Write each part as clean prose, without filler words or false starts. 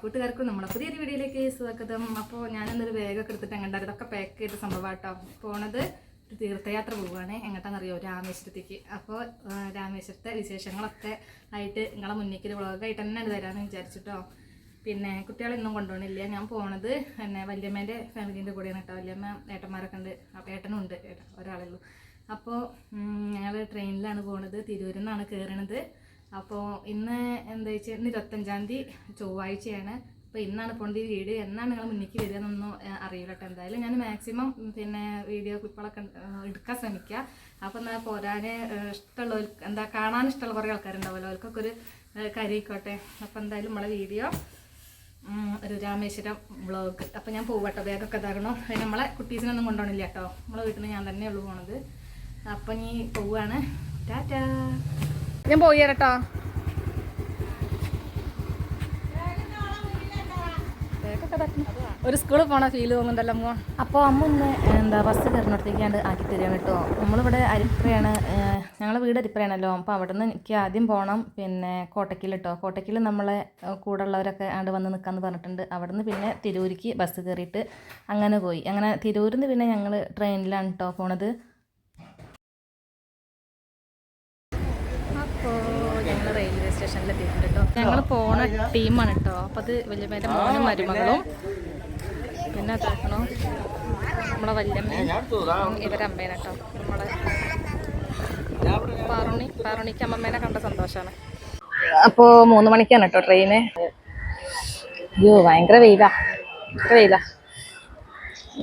കൂട്ടുകാർക്കും നമ്മളെ പുതിയൊരു വീഡിയോയിലേക്ക് സ്വാഗതം. അപ്പോൾ ഞാനൊന്നൊരു ബാഗൊക്കെ എടുത്തിട്ട് എങ്ങോട്ടാണ് ഇതൊക്കെ പാക്ക് ചെയ്ത സംഭവം കേട്ടോ. പോണത് ഒരു തീർത്ഥയാത്ര പോവുകയാണ്. എങ്ങോട്ടാണെന്നറിയോ? രാമേശ്വരത്തേക്ക്. അപ്പോൾ രാമേശ്വരത്തെ വിശേഷങ്ങളൊക്കെ ആയിട്ട് നിങ്ങളെ മുന്നിലേക്ക് വ്ളോഗായിട്ട് തന്നെ തരാമെന്ന് വിചാരിച്ചിട്ടോ. പിന്നെ കുട്ടികളൊന്നും കൊണ്ടുപോകണില്ല. ഞാൻ പോണത് പിന്നെ വല്യമ്മേൻ്റെ ഫാമിലീൻ്റെ കൂടെയാണ് കേട്ടോ. വല്യമ്മ ഏട്ടന്മാരൊക്കെ ഉണ്ട്, ഏട്ടനും ഉണ്ട്, ഒരാളേ ഉള്ളൂ. അപ്പോൾ ഞങ്ങൾ ട്രെയിനിലാണ് പോണത്. തിരൂരിൽ നിന്നാണ് കയറണത്. അപ്പോൾ ഇന്ന് എന്താ വെച്ചാൽ ഇന്ന് 25-ാം തീയതി ചൊവ്വാഴ്ചയാണ്. അപ്പോൾ ഇന്നാണ് പോണത്. ഈ വീഡിയോ എന്നാണ് നിങ്ങൾ മുന്നിലേക്ക് വരിക എന്നൊന്നും അറിയില്ല കേട്ടോ. എന്തായാലും ഞാൻ മാക്സിമം പിന്നെ വീഡിയോ ക്ലിപ്പുകളൊക്കെ എടുക്കാൻ ശ്രമിക്കുക. അപ്പോൾ എന്നാൽ പോരാൻ ഇഷ്ടമുള്ളവർക്ക് എന്താ കാണാൻ ഇഷ്ടമുള്ള കുറേ ആൾക്കാരുണ്ടാവുമല്ലോ, അവർക്കൊക്കെ ഒരു കാര്യമായിക്കോട്ടെ. അപ്പോൾ എന്തായാലും നമ്മളെ വീഡിയോ ഒരു രാമേശ്വരം വ്ളോഗ്. അപ്പോൾ ഞാൻ പോവാട്ടോ, ബാഗൊക്കെ ഇതാകണം. അതിന് നമ്മളെ കുട്ടീസിനൊന്നും കൊണ്ടുപോകണില്ല കേട്ടോ. നമ്മളെ വീട്ടിൽ നിന്ന് ഞാൻ തന്നെ ഉള്ളു പോണത്. അപ്പം നീ പോവാണ്. ടാറ്റാ. ഞാൻ പോയി കേട്ടോ. ഒരു സ്കൂളിൽ പോണ ഫീല് തോന്നുന്നുണ്ടല്ലോ അമ്മ. അപ്പോൾ അമ്മ ഒന്ന് എന്താ ബസ് കയറുന്നിടത്തേക്കാണ്ട് ആക്കി തരികയാണ് കേട്ടോ. നമ്മളിവിടെ അരിപ്പറയാണ്, ഞങ്ങളെ വീട് അരിപ്പറയാണല്ലോ. അപ്പോൾ അവിടെ നിന്ന് എനിക്ക് ആദ്യം പോകണം പിന്നെ കോട്ടയ്ക്കൽ കേട്ടോ. കോട്ടയ്ക്കൽ നമ്മളെ കൂടെ ഉള്ളവരൊക്കെ ആണ്ട് വന്ന് നിൽക്കാമെന്ന് പറഞ്ഞിട്ടുണ്ട്. അവിടെ നിന്ന് പിന്നെ തിരൂരിക്ക് ബസ് കയറിയിട്ട് അങ്ങനെ പോയി. അങ്ങനെ തിരൂരിൽ നിന്ന് പിന്നെ ഞങ്ങൾ ട്രെയിനിലാണ് കേട്ടോ പോണത്. ഞങ്ങൾ റെയിൽവേ സ്റ്റേഷനിൽ എത്തിയിട്ടുണ്ട് കേട്ടോ. ഞങ്ങൾ പോണ ടീമാണ് കേട്ടോ. അപ്പോൾ അത് വല്യമ്മേൻ്റെ മോനും മരുമകളും പിന്നെ അതാക്കണോ നമ്മളെ വല്യമ്മയും ഇവരമ്മേനെ കേട്ടോ. നമ്മളെ പാറുണിക്ക് അമ്മമ്മേനെ കണ്ട സന്തോഷമാണ്. അപ്പോൾ 3 മണിക്കാണ് കേട്ടോ ട്രെയിന്. അയ്യോ ഭയങ്കര വെയിലാ, ഭയങ്കര വെയിലാ,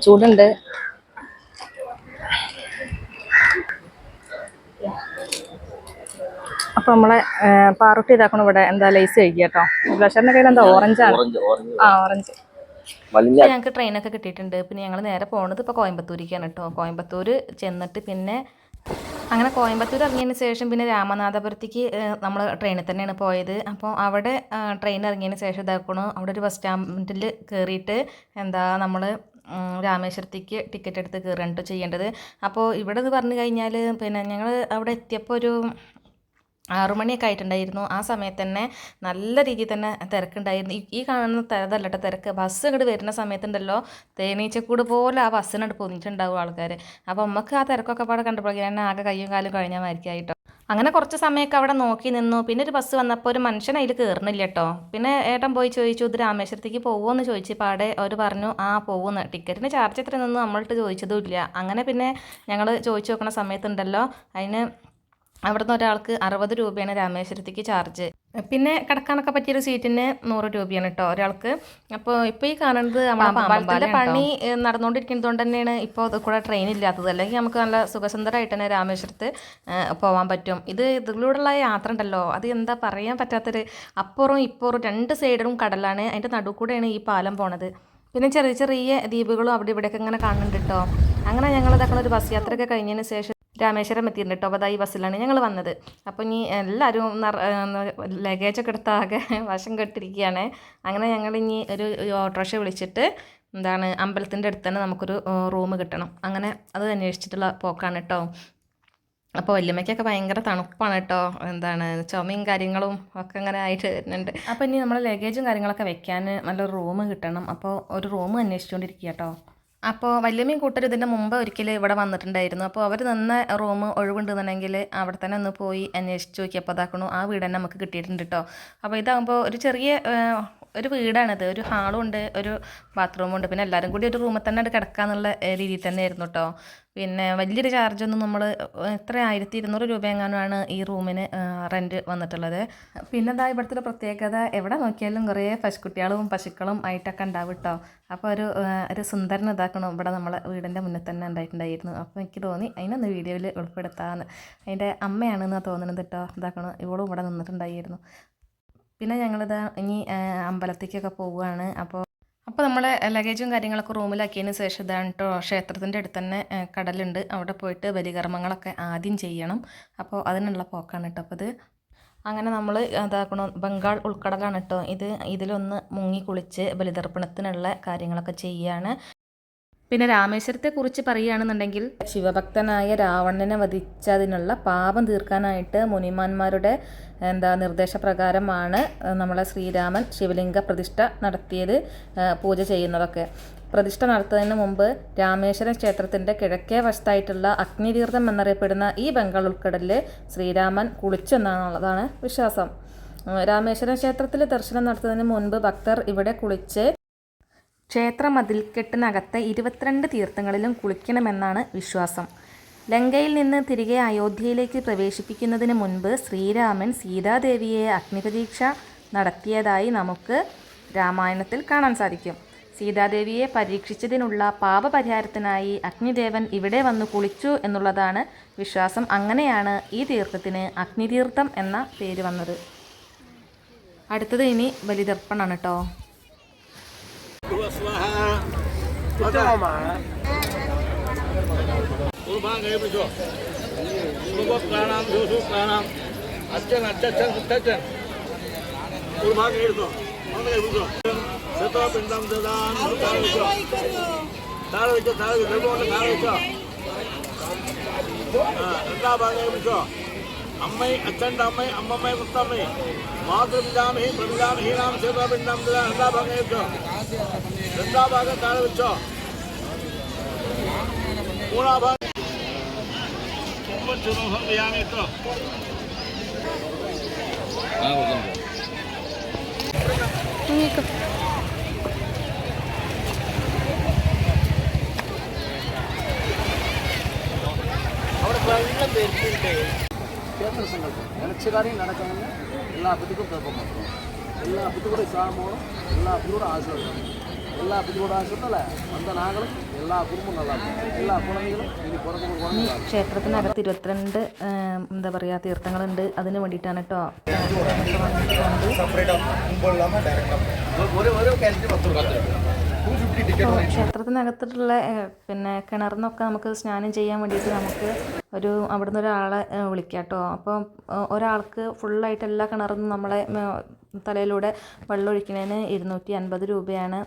ചൂടുണ്ട്. അപ്പോൾ നമ്മളെ പാറുട്ടി ഇതാക്കണം ഇവിടെ എന്താ ലേസ് കഴിക്കുക കേട്ടോ. ബ്ലഷറിൻ്റെ കയ്യിൽ എന്താ ഓറഞ്ചാണ്. ഓറഞ്ച്. ഞങ്ങൾക്ക് ട്രെയിനൊക്കെ കിട്ടിയിട്ടുണ്ട്. പിന്നെ ഞങ്ങൾ നേരെ പോകുന്നത് ഇപ്പോൾ കോയമ്പത്തൂരിക്കാണ് കേട്ടോ. കോയമ്പത്തൂർ ചെന്നിട്ട് പിന്നെ അങ്ങനെ കോയമ്പത്തൂർ ഇറങ്ങിയതിന് ശേഷം പിന്നെ രാമനാഥപുരത്തേക്ക് നമ്മൾ ട്രെയിനിൽ തന്നെയാണ് പോയത്. അപ്പോൾ അവിടെ ട്രെയിൻ ഇറങ്ങിയതിന് ശേഷം ഇതാക്കണം അവിടെ ഒരു ബസ് സ്റ്റാൻഡിൽ കയറിയിട്ട് എന്താ നമ്മൾ രാമേശ്വരത്തേക്ക് ടിക്കറ്റ് എടുത്ത് കയറാണ് ചെയ്യേണ്ടത്. അപ്പോൾ ഇവിടെ എന്ന് പറഞ്ഞു കഴിഞ്ഞാൽ പിന്നെ ഞങ്ങൾ അവിടെ എത്തിയപ്പോൾ ഒരു 6 മണിയൊക്കെ ആയിട്ടുണ്ടായിരുന്നു. ആ സമയത്ത് തന്നെ നല്ല രീതിയിൽ തന്നെ തിരക്കുണ്ടായിരുന്നു. ഈ കാണുന്ന തരതല്ല കേട്ടോ തിരക്ക്. ബസ് ഇങ്ങോട്ട് വരുന്ന സമയത്തുണ്ടല്ലോ തേനീച്ചക്കൂട് പോലെ ആ ബസ്സിനോട് പൊന്നിട്ടുണ്ടാവും ആൾക്കാർ. അപ്പോൾ നമുക്ക് ആ തിരക്കൊക്കെ പാടെ കണ്ടപ്പോഴേക്കും തന്നെ ആകെ കയ്യും കാലും കഴിഞ്ഞാൽ മാതിരിക്കായിട്ടോ. അങ്ങനെ കുറച്ച് സമയമൊക്കെ അവിടെ നോക്കി നിന്നു. പിന്നെ ഒരു ബസ് വന്നപ്പോൾ ഒരു മനുഷ്യൻ അതിൽ കയറുന്നില്ല കേട്ടോ. പിന്നെ ഏട്ടൻ പോയി ചോദിച്ചു ഇത് രാമേശ്വരത്തേക്ക് പോകുമെന്ന് ചോദിച്ചു. പാടെ അവർ പറഞ്ഞു ആ പോകുമെന്ന്. ടിക്കറ്റിന് ചാർജ് എത്ര നിന്നു നമ്മളിട്ട് ചോദിച്ചതും ഇല്ല. അങ്ങനെ പിന്നെ ഞങ്ങൾ ചോദിച്ചു നോക്കുന്ന സമയത്തുണ്ടല്ലോ അതിന് അവിടുന്ന് ഒരാൾക്ക് 60 രൂപയാണ് രാമേശ്വരത്തേക്ക് ചാർജ്. പിന്നെ കിടക്കാനൊക്കെ പറ്റിയൊരു സീറ്റിന് 100 രൂപയാണ് കേട്ടോ ഒരാൾക്ക്. അപ്പോൾ ഇപ്പോൾ ഈ കാണുന്നത് അമ്പലത്തിൻ്റെ പണി നടന്നുകൊണ്ടിരിക്കുന്നത് കൊണ്ട് തന്നെയാണ് ഇപ്പോൾ കൂടെ ട്രെയിൻ ഇല്ലാത്തത്. അല്ലെങ്കിൽ നമുക്ക് നല്ല സുഖസുന്ദരമായിട്ട് തന്നെ രാമേശ്വരത്ത് പോകാൻ പറ്റും. ഇതിലൂടെയുള്ള യാത്ര ഉണ്ടല്ലോ അത് എന്താ പറയാൻ പറ്റാത്തൊരു, അപ്പുറവും ഇപ്പുറവും 2 സൈഡിലും കടലാണ്. അതിൻ്റെ നടുവ് കൂടെയാണ് ഈ പാലം പോണത്. പിന്നെ ചെറിയ ചെറിയ ദ്വീപുകളും അവിടെ ഇവിടെയൊക്കെ ഇങ്ങനെ കാണുന്നുണ്ട് കേട്ടോ. അങ്ങനെ ഞങ്ങൾ ഇതാക്കുന്ന ഒരു ബസ് യാത്രയൊക്കെ കഴിഞ്ഞതിന് ശേഷം രാമേശ്വരം എത്തിയിട്ടുണ്ട് കേട്ടോ. അപ്പോൾ ഈ ബസ്സിലാണ് ഞങ്ങൾ വന്നത്. അപ്പോൾ ഇനി എല്ലാവരും ലഗേജൊക്കെ എടുത്താകെ വശം കെട്ടിരിക്കുകയാണ്. അങ്ങനെ ഞങ്ങൾ ഇനി ഒരു ഓട്ടോറിക്ഷ വിളിച്ചിട്ട് എന്താണ് അമ്പലത്തിൻ്റെ അടുത്ത് തന്നെ നമുക്കൊരു റൂം കിട്ടണം. അങ്ങനെ അത് അന്വേഷിച്ചിട്ടുള്ള പോക്കാണ് കേട്ടോ. അപ്പോൾ വല്യമ്മയ്ക്കൊക്കെ ഭയങ്കര തണുപ്പാണ് കേട്ടോ. എന്താണ് ചുമയും കാര്യങ്ങളും ഒക്കെ അങ്ങനെ ആയിട്ട് വരുന്നുണ്ട്. അപ്പോൾ ഇനി നമ്മൾ ലഗേജും കാര്യങ്ങളൊക്കെ വെക്കാൻ നല്ലൊരു റൂം കിട്ടണം. അപ്പോൾ ഒരു റൂം അന്വേഷിച്ചുകൊണ്ടിരിക്കുക കേട്ടോ. അപ്പോൾ വല്യമ്മയും കൂട്ടരും ഇതിൻ്റെ മുമ്പ് ഒരിക്കൽ ഇവിടെ വന്നിട്ടുണ്ടായിരുന്നു. അപ്പോൾ അവർ നിന്ന റൂം ഒഴിവുണ്ടെന്നുണ്ടെങ്കിൽ അവിടെ തന്നെ ഒന്ന് പോയി അന്വേഷിച്ച് നോക്കിയപ്പോൾ അതാക്കണു ആ വീട് തന്നെ നമുക്ക് കിട്ടിയിട്ടുണ്ട് കേട്ടോ. അപ്പോൾ ഇതാകുമ്പോൾ ഒരു ചെറിയ ഒരു വീടാണിത്. ഒരു ഹാളും ഉണ്ട്, ഒരു ബാത്റൂമും ഉണ്ട്. പിന്നെ എല്ലാവരും കൂടി ഒരു റൂമിൽ തന്നെ കിടക്കാന്നുള്ള രീതിയിൽ തന്നെ ആയിരുന്നു കേട്ടോ. പിന്നെ വലിയൊരു ചാർജൊന്നും നമ്മൾ എത്ര 1200 രൂപ എങ്ങാനുമാണ് ഈ റൂമിന് റെൻറ്റ് വന്നിട്ടുള്ളത്. പിന്നെ എന്താ ഇവിടുത്തെ ഒരു പ്രത്യേകത, എവിടെ നോക്കിയാലും കുറേ പശുക്കുട്ടികളും പശുക്കളും ആയിട്ടൊക്കെ ഉണ്ടാവും കേട്ടോ. അപ്പോൾ ഒരു സുന്ദരൻ ഇതാക്കണം ഇവിടെ നമ്മളെ വീടിൻ്റെ മുന്നിൽ തന്നെ ഉണ്ടായിട്ടുണ്ടായിരുന്നു. അപ്പോൾ എനിക്ക് തോന്നി അതിനൊന്ന് വീഡിയോയിൽ ഉൾപ്പെടുത്താമെന്ന്. അതിൻ്റെ അമ്മയാണെന്നാണ് തോന്നുന്നത് കേട്ടോ. ഇതാക്കണം ഇവളും ഇവിടെ നിന്നിട്ടുണ്ടായിരുന്നു. പിന്നെ ഞങ്ങളിത് ഇനി അമ്പലത്തേക്കൊക്കെ പോവുകയാണ്. അപ്പോൾ നമ്മൾ ലഗേജും കാര്യങ്ങളൊക്കെ റൂമിലാക്കിയതിന് ശേഷം ഇതാണ് കേട്ടോ ക്ഷേത്രത്തിൻ്റെ അടുത്ത് തന്നെ കടലുണ്ട്. അവിടെ പോയിട്ട് ബലികർമ്മങ്ങളൊക്കെ ആദ്യം ചെയ്യണം. അപ്പോൾ അതിനുള്ള പോക്കാണ് കേട്ടോ. അപ്പോൾ ഇത് അങ്ങനെ നമ്മൾ അതാക്കണം ബംഗാൾ ഉൾക്കടലാണ് കേട്ടോ. ഇതിലൊന്ന് മുങ്ങി കുളിച്ച് ബലിതർപ്പണത്തിനുള്ള കാര്യങ്ങളൊക്കെ ചെയ്യുകയാണ്. പിന്നെ രാമേശ്വരത്തെക്കുറിച്ച് പറയുകയാണെന്നുണ്ടെങ്കിൽ ശിവഭക്തനായ രാവണനെ വധിച്ചതിനുള്ള പാപം തീർക്കാനായിട്ട് മുനിമാന്മാരുടെ നിർദ്ദേശപ്രകാരമാണ് നമ്മളെ ശ്രീരാമൻ ശിവലിംഗ പ്രതിഷ്ഠ നടത്തിയത്, പൂജ ചെയ്യുന്നതൊക്കെ. പ്രതിഷ്ഠ നടത്തുന്നതിന് മുമ്പ് രാമേശ്വരം ക്ഷേത്രത്തിൻ്റെ കിഴക്കേ വശത്തായിട്ടുള്ള അഗ്നിതീർത്ഥം എന്നറിയപ്പെടുന്ന ഈ ബംഗാൾ ഉൾക്കടലിൽ ശ്രീരാമൻ കുളിച്ചെന്നാണുള്ളതാണ് വിശ്വാസം. രാമേശ്വരം ക്ഷേത്രത്തിൽ ദർശനം നടത്തുന്നതിന് മുൻപ് ഭക്തർ ഇവിടെ കുളിച്ച് ക്ഷേത്ര മതിൽക്കെട്ടിനകത്തെ 22 തീർത്ഥങ്ങളിലും കുളിക്കണമെന്നാണ് വിശ്വാസം. ലങ്കയിൽ നിന്ന് തിരികെ അയോധ്യയിലേക്ക് പ്രവേശിപ്പിക്കുന്നതിന് മുൻപ് ശ്രീരാമൻ സീതാദേവിയെ അഗ്നിപരീക്ഷ നടത്തിയതായി നമുക്ക് രാമായണത്തിൽ കാണാൻ സാധിക്കും. സീതാദേവിയെ പരീക്ഷിച്ചതിനുള്ള പാപപരിഹാരത്തിനായി അഗ്നിദേവൻ ഇവിടെ വന്നു കുളിച്ചു എന്നുള്ളതാണ് വിശ്വാസം. അങ്ങനെയാണ് ഈ തീർത്ഥത്തിന് അഗ്നിതീർത്ഥം എന്ന പേര് വന്നത്. അടുത്തത് ഇനി ബലിതർപ്പണമാണ് കേട്ടോ. അമ്മൈ അച്ഛൻ്റെ അമ്മൈ അമ്മമ്മ മുത്തമ്മ മാതൃപിതാമഹി പ്രപിതാമഹീനാം സേവാപിണ്ഡം രണ്ടാ ഭാഗം വെച്ചോ, രണ്ടാ ഭാഗം താഴെ വെച്ചോ, മൂന്നാം ഭാഗം ചെയ്യാൻ കേട്ടോ. അവിടെ വെള്ളം വരുന്നുണ്ട്. ക്ഷേത്ര സങ്കല്പം നിലച്ചുകാര്യം നടക്കണമെന്ന് എല്ലാത്തിനും കുഴപ്പം മാത്രം. എല്ലാത്തിനും കൂടെ വിശ്വാസം പോകണം, എല്ലാത്തിനും കൂടെ ആശ്വാസം, എല്ലാത്തിനും കൂടെ ആശ്വാസമല്ലേ அந்த நாங்களும் എല്ലാ കുടുംബം நல்லா എല്ലാ കുളങ്ങളും ഇനി പുറത്തു പോകണം. ക്ഷേത്രത്തിനകത്ത് 22 എന്താ പറയുക തീർത്ഥങ്ങളുണ്ട്. അതിന് വേണ്ടിയിട്ടാണ് കേട്ടോ. ക്ഷേത്രത്തിനകത്തുള്ള പിന്നെ കിണറിന്നൊക്കെ നമുക്ക് സ്നാനം ചെയ്യാൻ വേണ്ടിയിട്ട് നമുക്ക് അവിടുന്ന് ഒരാളെ വിളിക്കാം കേട്ടോ. അപ്പോൾ ഒരാൾക്ക് ഫുള്ളായിട്ട് എല്ലാ കിണറിന്നും നമ്മളെ തലയിലൂടെ വെള്ളം ഒഴിക്കുന്നതിന് 250 രൂപയാണ്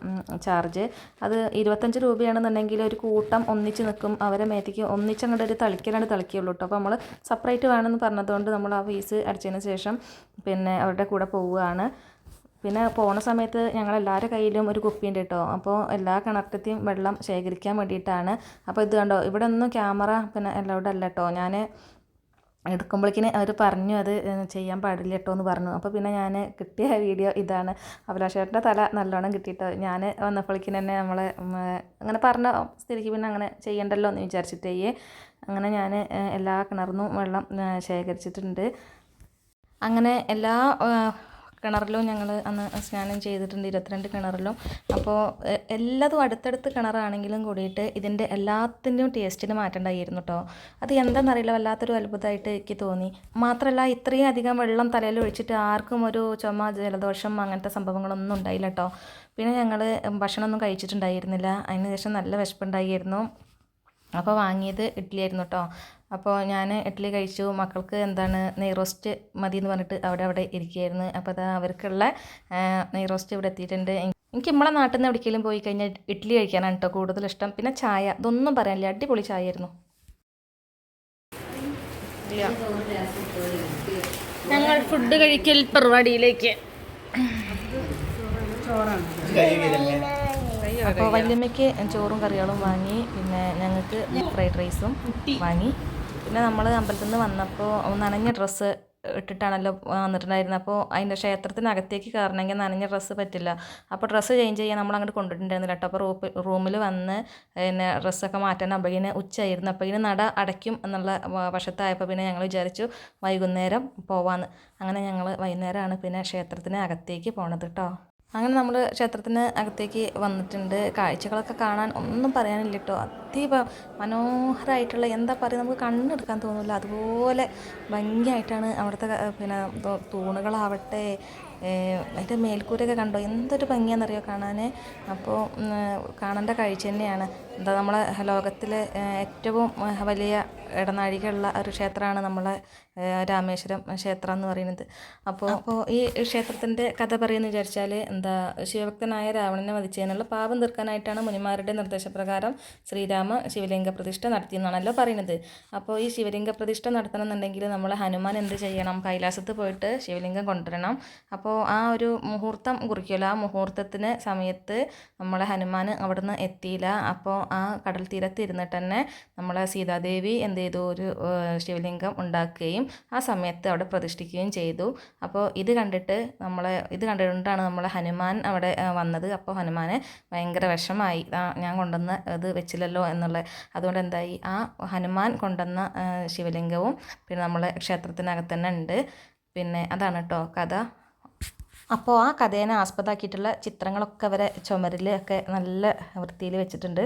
ചാർജ്. അത് 25 രൂപയാണെന്നുണ്ടെങ്കിൽ ഒരു കൂട്ടം ഒന്നിച്ച് നിൽക്കും, അവരെ മേത്തേക്ക് ഒന്നിച്ചങ്ങോട്ട് ഒരു തളിക്കുള്ളൂ കേട്ടോ. അപ്പോൾ നമ്മൾ സെപ്പറേറ്റ് വേണമെന്ന് പറഞ്ഞതുകൊണ്ട് നമ്മൾ ആ ഫീസ് അടിച്ചതിന് ശേഷം പിന്നെ അവരുടെ കൂടെ പോവുകയാണ്. പിന്നെ പോണ സമയത്ത് ഞങ്ങളെല്ലാവരുടെ കയ്യിലും ഒരു കുപ്പിയുണ്ട് കേട്ടോ. അപ്പോൾ എല്ലാ കിണറ്റത്തെയും വെള്ളം ശേഖരിക്കാൻ വേണ്ടിയിട്ടാണ്. അപ്പോൾ ഇത് കണ്ടോ, ഇവിടെ ഒന്നും ക്യാമറ പിന്നെ അലൗഡ് അല്ല കേട്ടോ. ഞാൻ എടുക്കുമ്പോഴേക്കിന് അവർ പറഞ്ഞു അത് ചെയ്യാൻ പാടില്ല കേട്ടോ എന്ന് പറഞ്ഞു. അപ്പോൾ പിന്നെ ഞാൻ കിട്ടിയ വീഡിയോ ഇതാണ്. അഭിലാഷേട്ടൻ്റെ തല നല്ലോണം കിട്ടിയിട്ടോ. ഞാൻ വന്നപ്പോഴേക്കിന് തന്നെ നമ്മളെ അങ്ങനെ പറഞ്ഞ സ്ഥിതിക്ക് പിന്നെ അങ്ങനെ ചെയ്യണ്ടല്ലോ എന്ന് വിചാരിച്ചിട്ടേ അങ്ങനെ ഞാൻ എല്ലാ കിണറിന്നും വെള്ളം ശേഖരിച്ചിട്ടുണ്ട്. അങ്ങനെ എല്ലാ കിണറിലും ഞങ്ങൾ അന്ന് സ്നാനം ചെയ്തിട്ടുണ്ട്, 22 കിണറിലും. അപ്പോൾ എല്ലാതും അടുത്തടുത്ത് കിണറാണെങ്കിലും കൂടിയിട്ട് ഇതിൻ്റെ എല്ലാത്തിൻ്റെയും ടേസ്റ്റിന് മാറ്റണ്ടായിരുന്നു കേട്ടോ. അത് എന്താണെന്നറിയില്ല, വല്ലാത്തൊരു അത്ഭുതമായിട്ട് എനിക്ക് തോന്നി. മാത്രമല്ല ഇത്രയും അധികം വെള്ളം തലയിൽ ഒഴിച്ചിട്ട് ആർക്കും ഒരു ചുമ ജലദോഷം അങ്ങനത്തെ സംഭവങ്ങളൊന്നും ഉണ്ടായില്ല കേട്ടോ. പിന്നെ ഞങ്ങൾ ഭക്ഷണമൊന്നും കഴിച്ചിട്ടുണ്ടായിരുന്നില്ല. അതിന് ശേഷം നല്ല വിശപ്പുണ്ടായിരുന്നു. അപ്പോൾ വാങ്ങിയത് ഇഡ്ഡലി ആയിരുന്നു കേട്ടോ. അപ്പോൾ ഞാൻ ഇഡ്ഡലി കഴിച്ചു. മക്കൾക്ക് നെയ് റോസ്റ്റ് മതി എന്ന് പറഞ്ഞിട്ട് അവിടെ ഇരിക്കുകയായിരുന്നു. അപ്പോൾ അത് അവർക്കുള്ള നെയ് റോസ്റ്റ് ഇവിടെ എത്തിയിട്ടുണ്ട്. എനിക്ക് നമ്മളെ നാട്ടിൽ നിന്ന് എവിടേക്കെങ്കിലും പോയി കഴിഞ്ഞാൽ ഇഡ്ഡലി കഴിക്കാനാണ് കേട്ടോ കൂടുതൽ ഇഷ്ടം. പിന്നെ ചായ, ഇതൊന്നും പറയാനില്ല, അടിപൊളി ചായ ആയിരുന്നു. ഞങ്ങൾ ഫുഡ് കഴിക്കൽ പരിപാടിയിലേക്ക്. അപ്പോൾ വല്യമ്മയ്ക്ക് ചോറും കറികളും വാങ്ങി, പിന്നെ ഞങ്ങൾക്ക് ഫ്രൈഡ് റൈസും വാങ്ങി. പിന്നെ നമ്മൾ അമ്പലത്തിൽ നിന്ന് വന്നപ്പോൾ നനഞ്ഞ ഡ്രസ്സ് ഇട്ടിട്ടാണല്ലോ വന്നിട്ടുണ്ടായിരുന്നത്. അപ്പോൾ അതിൻ്റെ ക്ഷേത്രത്തിനകത്തേക്ക് കയറണമെങ്കിൽ നനഞ്ഞ ഡ്രസ്സ് പറ്റില്ല. അപ്പോൾ ഡ്രസ്സ് ചേഞ്ച് ചെയ്യാൻ നമ്മൾ അങ്ങോട്ട് കൊണ്ടുപോയിട്ടുണ്ടായിരുന്നില്ല കേട്ടോ. അപ്പോൾ റൂമിൽ വന്ന് പിന്നെ ഡ്രസ്സൊക്കെ മാറ്റാൻ അപ്പോഴേന് ഉച്ചയായിരുന്നു. അപ്പോഴേന് നട അടയ്ക്കും എന്നുള്ള വശത്തായപ്പോൾ പിന്നെ ഞങ്ങൾ വിചാരിച്ചു വൈകുന്നേരം പോവാമെന്ന്. അങ്ങനെ ഞങ്ങൾ വൈകുന്നേരമാണ് പിന്നെ ക്ഷേത്രത്തിന് അകത്തേക്ക് പോണത് കേട്ടോ. അങ്ങനെ നമ്മൾ ക്ഷേത്രത്തിന് അകത്തേക്ക് വന്നിട്ടുണ്ട്. കാഴ്ചകളൊക്കെ കാണാൻ ഒന്നും പറയാനില്ല കേട്ടോ. മനോഹരമായിട്ടുള്ള എന്താ പറയുക, നമുക്ക് കണ്ണെടുക്കാൻ തോന്നില്ല അതുപോലെ ഭംഗിയായിട്ടാണ് അവിടുത്തെ പിന്നെ തൂണുകളാവട്ടെ അതിൻ്റെ മേൽക്കൂരയൊക്കെ കണ്ടോ എന്തൊരു ഭംഗിയാണെന്നറിയോ കാണാൻ. അപ്പോൾ കാണേണ്ട കാഴ്ച തന്നെയാണ്. എന്താ നമ്മളെ ലോകത്തിലെ ഏറ്റവും വലിയ ഇടനാഴികയുള്ള ഒരു ക്ഷേത്രമാണ് നമ്മളെ രാമേശ്വരം ക്ഷേത്രം എന്ന് പറയുന്നത്. അപ്പോൾ ഈ ക്ഷേത്രത്തിൻ്റെ കഥ പറയുമെന്ന് വിചാരിച്ചാൽ എന്താ ശിവഭക്തനായ രാവണനെ വധിച്ചതിനുള്ള പാപം തീർക്കാനായിട്ടാണ് മുനിമാരുടെ നിർദ്ദേശപ്രകാരം ശ്രീരാമ ശിവലിംഗ പ്രതിഷ്ഠ നടത്തിയെന്നാണല്ലോ പറയുന്നത്. അപ്പോൾ ഈ ശിവലിംഗ പ്രതിഷ്ഠ നടത്തണമെന്നുണ്ടെങ്കിൽ നമ്മൾ ഹനുമാൻ എന്ത് ചെയ്യണം? കൈലാസത്ത് പോയിട്ട് ശിവലിംഗം കൊണ്ടുവരണം. അപ്പോൾ ആ ഒരു മുഹൂർത്തം കുറിക്കുമല്ലോ, ആ മുഹൂർത്തത്തിന് സമയത്ത് നമ്മളെ ഹനുമാൻ അവിടുന്ന് എത്തിയില്ല. അപ്പോൾ ആ കടൽ തീരത്ത് ഇരുന്നിട്ട് തന്നെ നമ്മളെ സീതാദേവി എന്ത് ചെയ്തു? ഒരു ശിവലിംഗം ഉണ്ടാക്കുകയും ആ സമയത്ത് അവിടെ പ്രതിഷ്ഠിക്കുകയും ചെയ്തു. അപ്പോൾ ഇത് കണ്ടുകൊണ്ടാണ് നമ്മളെ ഹനുമാൻ അവിടെ വന്നത്. അപ്പോൾ ഹനുമാന് ഭയങ്കര വിഷമായി, ഞാൻ കൊണ്ടുവന്ന ഇത് വെച്ചില്ലല്ലോ എന്നുള്ള. അതുകൊണ്ട് എന്തായി, ആ ഹനുമാൻ കൊണ്ടുവന്ന ശിവലിംഗവും പിന്നെ നമ്മളെ ക്ഷേത്രത്തിനകത്ത് തന്നെ ഉണ്ട്. പിന്നെ അതാണ് കേട്ടോ കഥ. അപ്പോൾ ആ കഥേനെ ആസ്പദമാക്കിയിട്ടുള്ള ചിത്രങ്ങളൊക്കെ അവരെ ചുമരിൽ ഒക്കെ നല്ല വൃത്തിയിൽ വെച്ചിട്ടുണ്ട്.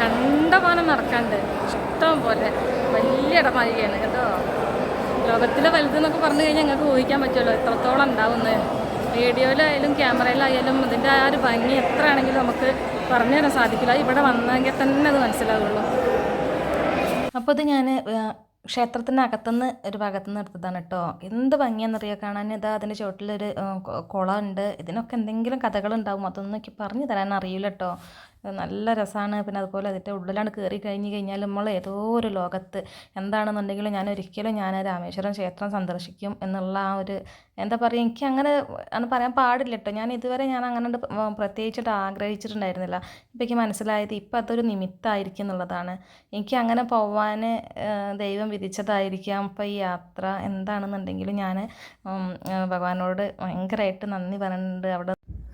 കണ്ടമാനം നടക്കാണ്ട് ഇഷ്ടം പോലെ വലിയ ഇടമാരികയാണ് കേട്ടോ. ലോകത്തിലെ വലുതെന്നൊക്കെ പറഞ്ഞു കഴിഞ്ഞാൽ ഞങ്ങൾക്ക് ഊഹിക്കാൻ പറ്റുമല്ലോ എത്രത്തോളം ഉണ്ടാവുന്നത്. വീഡിയോയിലായാലും ക്യാമറയിലായാലും ഇതിൻ്റെ ആ ഒരു ഭംഗി എത്ര ആണെങ്കിലും നമുക്ക് പറഞ്ഞു തരാൻ സാധിക്കില്ല. ഇവിടെ വന്നെങ്കിൽ തന്നെ അത് മനസ്സിലാവുള്ളൂ. അപ്പോൾ ഇത് ഞാൻ ക്ഷേത്രത്തിനകത്തുനിന്ന് ഒരു ഭാഗത്തുനിന്ന് എടുത്തതാണ് കേട്ടോ. എന്ത് ഭംഗിയാണെന്നറിയോ കാണാൻ. ഇതാ അതിൻ്റെ ചുവട്ടിലൊരു കുളമുണ്ട്. ഇതിനൊക്കെ എന്തെങ്കിലും കഥകളുണ്ടാവും, അതൊന്നും എനിക്ക് പറഞ്ഞു തരാൻ അറിയില്ല കേട്ടോ. നല്ല രസമാണ്. പിന്നെ അതുപോലെ അതിൻ്റെ ഉള്ളിലാണ് കയറി കഴിഞ്ഞാൽ നമ്മൾ ഏതോ ഒരു ലോകത്ത്. എന്താണെന്നുണ്ടെങ്കിലും ഞാൻ രാമേശ്വരം ക്ഷേത്രം സന്ദർശിക്കും എന്നുള്ള ആ ഒരു എന്താ പറയുക, എനിക്ക് അങ്ങനെ പറയാൻ പാടില്ല കേട്ടോ. ഞാൻ അങ്ങനെ പ്രത്യേകിച്ചിട്ട് ആഗ്രഹിച്ചിട്ടുണ്ടായിരുന്നില്ല. ഇപ്പം എനിക്ക് മനസ്സിലായത് ഇപ്പം അതൊരു നിമിത്തമായിരിക്കും എന്നുള്ളതാണ്. എനിക്ക് അങ്ങനെ പോവാൻ ദൈവം വിധിച്ചതായിരിക്കാം. അപ്പോൾ ഈ യാത്ര എന്താണെന്നുണ്ടെങ്കിലും ഞാൻ ഭഗവാനോട് ഭയങ്കരമായിട്ട് നന്ദി പറയുന്നുണ്ട്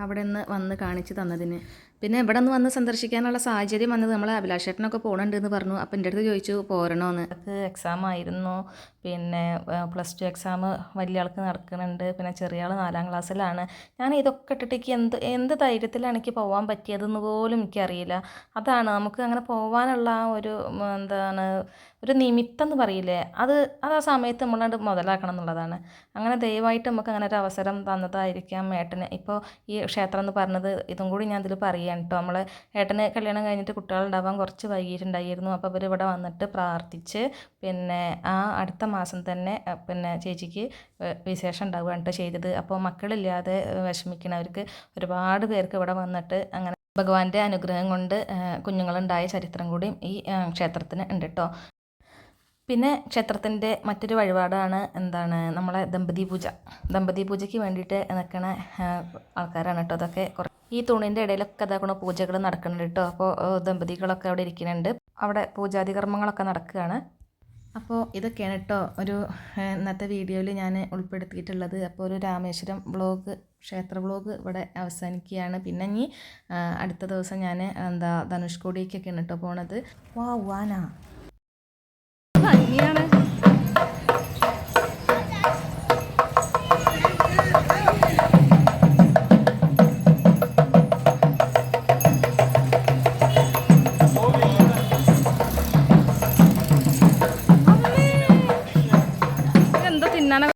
അവിടെ നിന്ന് വന്ന് കാണിച്ചു തന്നതിന്. പിന്നെ ഇവിടെ നിന്ന് വന്ന് സന്ദർശിക്കാനുള്ള സാഹചര്യം വന്നത് നമ്മൾ അഭിലാഷേട്ടനൊക്കെ പോകണമെന്ന് പറഞ്ഞു. അപ്പം എൻ്റെ അടുത്ത് ചോദിച്ചു പോരണോന്ന്. അത് എക്സാം ആയിരുന്നു. പിന്നെ +2 എക്സാം വലിയ ആൾക്ക് നടക്കുന്നുണ്ട്. പിന്നെ ചെറിയ ആൾ 4ാം ക്ലാസ്സിലാണ്. ഞാൻ ഇതൊക്കെ ഇട്ടിട്ട് എന്ത് ധൈര്യത്തിലാണ് എനിക്ക് പോകാൻ പറ്റിയതെന്ന് പോലും എനിക്കറിയില്ല. അതാണ് നമുക്ക് അങ്ങനെ പോകാനുള്ള ആ ഒരു ഒരു നിമിത്തം എന്ന് പറയില്ലേ, അത് ആ സമയത്ത് നമ്മളത് മുതലാക്കണം എന്നുള്ളതാണ്. അങ്ങനെ ദയവായിട്ട് നമുക്ക് അങ്ങനെ ഒരു അവസരം തന്നതായിരിക്കാം ഏട്ടന്. ഇപ്പോൾ ഈ ക്ഷേത്രം എന്ന് പറഞ്ഞത് ഇതും കൂടി ഞാൻ ഇതിൽ പറയുകയാണ് കേട്ടോ. നമ്മൾ ഏട്ടന് കല്യാണം കഴിഞ്ഞിട്ട് കുട്ടികളുണ്ടാവാൻ കുറച്ച് വൈകിട്ടുണ്ടായിരുന്നു. അപ്പോൾ അവർ ഇവിടെ വന്നിട്ട് പ്രാർത്ഥിച്ച് പിന്നെ ആ അടുത്ത മാസം തന്നെ പിന്നെ ചേച്ചിക്ക് വിശേഷം ഉണ്ടാവുകയാണ് കേട്ടോ ചെയ്തത്. അപ്പോൾ മക്കളില്ലാതെ വിഷമിക്കുന്നവർക്ക് ഒരുപാട് പേർക്ക് ഇവിടെ വന്നിട്ട് അങ്ങനെ ഭഗവാന്റെ അനുഗ്രഹം കൊണ്ട് കുഞ്ഞുങ്ങളുണ്ടായ ചരിത്രം കൂടി ഈ ക്ഷേത്രത്തിന് ഉണ്ട് കേട്ടോ. പിന്നെ ക്ഷേത്രത്തിൻ്റെ മറ്റൊരു വഴിപാടാണ് നമ്മളെ ദമ്പതി പൂജയ്ക്ക് വേണ്ടിയിട്ട് നിൽക്കുന്ന ആൾക്കാരാണ് കേട്ടോ. അതൊക്കെ ഈ തൂണിൻ്റെ ഇടയിലൊക്കെ അതാക്കുന്ന പൂജകൾ നടക്കുന്നുണ്ട് കേട്ടോ. അപ്പോൾ ദമ്പതികളൊക്കെ അവിടെ ഇരിക്കുന്നുണ്ട്. അവിടെ പൂജാതി കർമ്മങ്ങളൊക്കെ നടക്കുകയാണ്. അപ്പോൾ ഇതൊക്കെയാണ് കേട്ടോ ഒരു ഇന്നത്തെ വീഡിയോയിൽ ഞാൻ ഉൾപ്പെടുത്തിയിട്ടുള്ളത്. അപ്പോൾ ഒരു രാമേശ്വരം ക്ഷേത്ര വ്ളോഗ് ഇവിടെ അവസാനിക്കുകയാണ്. പിന്നെ ഇനി അടുത്ത ദിവസം ഞാൻ ധനുഷ്കോടിക്കൊക്കെയാണ് കേട്ടോ പോണത്. വാന ഭംഗിയാണ്.